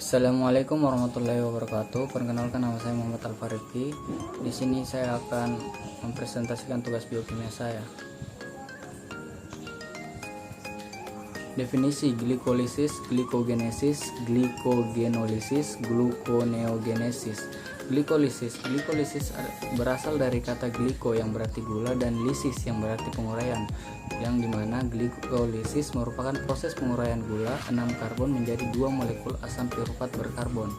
Assalamualaikum warahmatullahi wabarakatuh. Perkenalkan, nama saya Muhammad Alfariki. Di sini saya akan mempresentasikan tugas biokimia saya. Definisi glikolisis, glikogenesis, glikogenolisis, gluconeogenesis. Glikolisis berasal dari kata gliko yang berarti gula dan lisis yang berarti penguraian, yang dimana glikolisis merupakan proses penguraian gula 6 karbon menjadi 2 molekul asam piruvat berkarbon.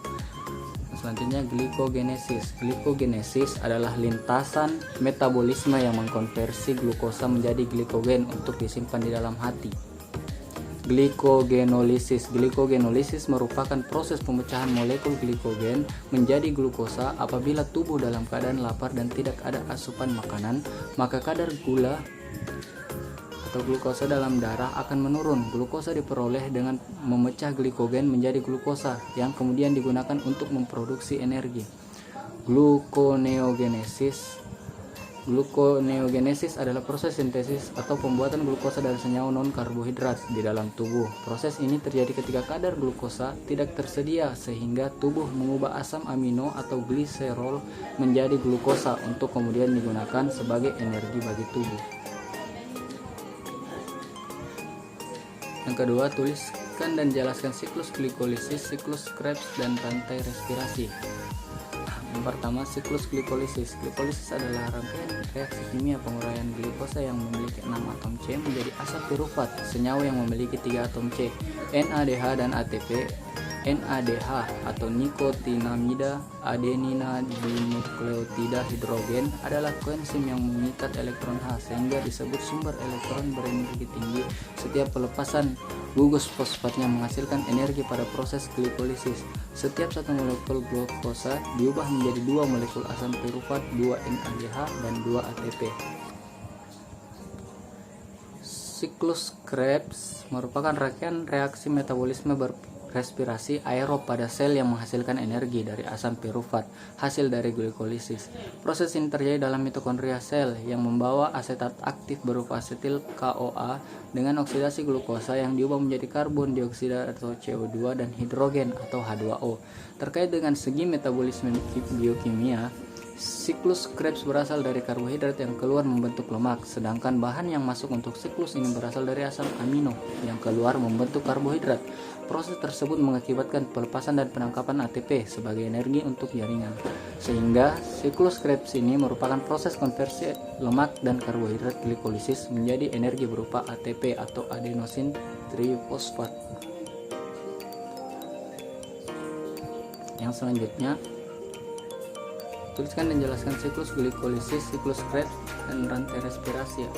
Selanjutnya glikogenesis. Glikogenesis adalah lintasan metabolisme yang mengkonversi glukosa menjadi glikogen untuk disimpan di dalam hati. Glikogenolisis merupakan proses pemecahan molekul glikogen menjadi glukosa. Apabila tubuh dalam keadaan lapar dan tidak ada asupan makanan, maka kadar gula atau glukosa dalam darah akan menurun. Glukosa diperoleh dengan memecah glikogen menjadi glukosa yang kemudian digunakan untuk memproduksi energi. Gluconeogenesis adalah proses sintesis atau pembuatan glukosa dari senyawa non-karbohidrat di dalam tubuh. Proses ini terjadi ketika kadar glukosa tidak tersedia sehingga tubuh mengubah asam amino atau gliserol menjadi glukosa untuk kemudian digunakan sebagai energi bagi tubuh. Yang kedua, tuliskan dan jelaskan siklus glikolisis, siklus Krebs, dan rantai respirasi. Yang pertama, siklus glikolisis. Glikolisis adalah rangkaian reaksi kimia penguraian glikosa yang memiliki 6 atom C menjadi asam piruvat, senyawa yang memiliki 3 atom C, NADH dan ATP. NADH atau nikotinamida adenina dinukleotida hidrogen adalah koenzim yang mengikat elektron H sehingga disebut sumber elektron berenergi tinggi. Setiap pelepasan gugus fosfatnya menghasilkan energi pada proses glikolisis. Setiap satu molekul glukosa diubah menjadi 2 molekul asam piruvat, 2 NADH dan 2 ATP. Siklus Krebs merupakan rangkaian reaksi metabolisme respirasi aerob pada sel yang menghasilkan energi dari asam piruvat hasil dari glikolisis. Proses ini terjadi dalam mitokondria sel yang membawa asetat aktif berupa asetil CoA dengan oksidasi glukosa yang diubah menjadi karbon dioksida atau CO2 dan hidrogen atau H2O. Terkait dengan segi metabolisme biokimia, siklus Krebs berasal dari karbohidrat yang keluar membentuk lemak, sedangkan bahan yang masuk untuk siklus ini berasal dari asam amino yang keluar membentuk karbohidrat. Proses tersebut mengakibatkan pelepasan dan penangkapan ATP sebagai energi untuk jaringan, sehingga siklus Krebs ini merupakan proses konversi lemak dan karbohidrat glikolisis menjadi energi berupa ATP atau adenosin trifosfat. Yang selanjutnya, tuliskan dan jelaskan siklus glikolisis, siklus Krebs, dan rantai respirasi.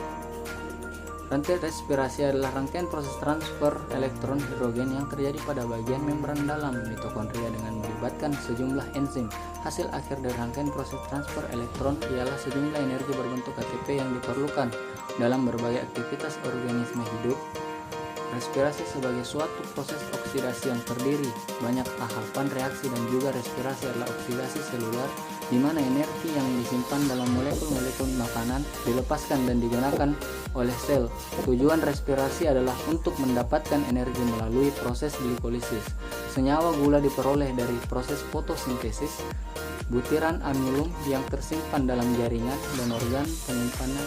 Rantai respirasi adalah rangkaian proses transfer elektron hidrogen yang terjadi pada bagian membran dalam mitokondria dengan melibatkan sejumlah enzim. Hasil akhir dari rangkaian proses transfer elektron ialah sejumlah energi berbentuk ATP yang diperlukan dalam berbagai aktivitas organisme hidup. Respirasi sebagai suatu proses oksidasi yang terdiri banyak tahapan reaksi, dan juga respirasi adalah oksidasi seluler di mana energi yang disimpan dalam molekul-molekul makanan dilepaskan dan digunakan oleh sel. Tujuan respirasi adalah untuk mendapatkan energi melalui proses glikolisis. Senyawa gula diperoleh dari proses fotosintesis. Butiran amilum yang tersimpan dalam jaringan dan organ penyimpanan,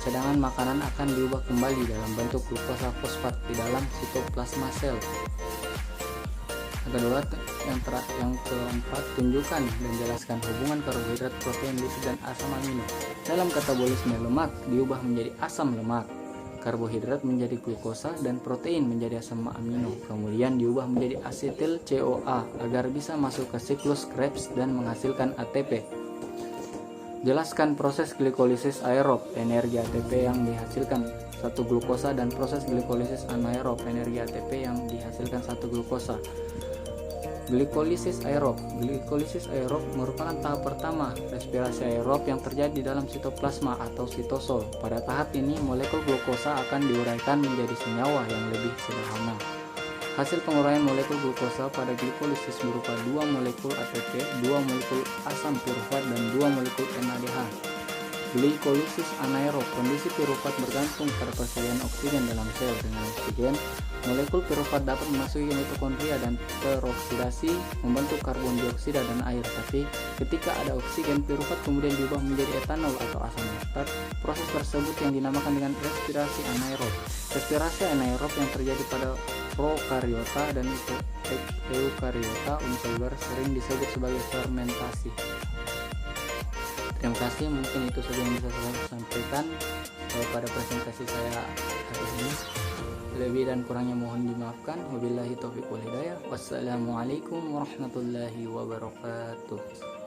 cadangan makanan akan diubah kembali dalam bentuk glukosa fosfat di dalam sitoplasma sel. Yang keempat, tunjukkan dan jelaskan hubungan karbohidrat, protein, lipid, dan asam amino. Dalam katabolisme, lemak diubah menjadi asam lemak, karbohidrat menjadi glukosa, dan protein menjadi asam amino. Kemudian diubah menjadi asetil CoA agar bisa masuk ke siklus Krebs dan menghasilkan ATP. Jelaskan proses glikolisis aerob, energi ATP yang dihasilkan 1 glukosa, dan proses glikolisis anaerob, energi ATP yang dihasilkan 1 glukosa. Glikolisis aerob merupakan tahap pertama respirasi aerob yang terjadi di dalam sitoplasma atau sitosol. Pada tahap ini, molekul glukosa akan diuraikan menjadi senyawa yang lebih sederhana. Hasil penguraian molekul glukosa pada glikolisis berupa 2 molekul ATP, 2 molekul asam piruvat, dan 2 molekul NADH. Glikolisis anaerob, kondisi piruvat bergantung pada persediaan oksigen dalam sel. Dengan oksigen, molekul piruvat dapat memasuki mitokondria dan teroksidasi membentuk karbon dioksida dan air. Tapi ketika ada oksigen, piruvat kemudian diubah menjadi etanol atau asam laktat. Proses tersebut yang dinamakan dengan respirasi anaerob. Respirasi anaerob yang terjadi pada prokariota dan eukariota uniseluler sering disebut sebagai fermentasi. Terima kasih, mungkin itu saja yang bisa saya sampaikan pada presentasi saya hari ini. Lebih dan kurangnya mohon dimaafkan. Wabillahi taufiq wal hidayah. Wassalamualaikum warahmatullahi wabarakatuh.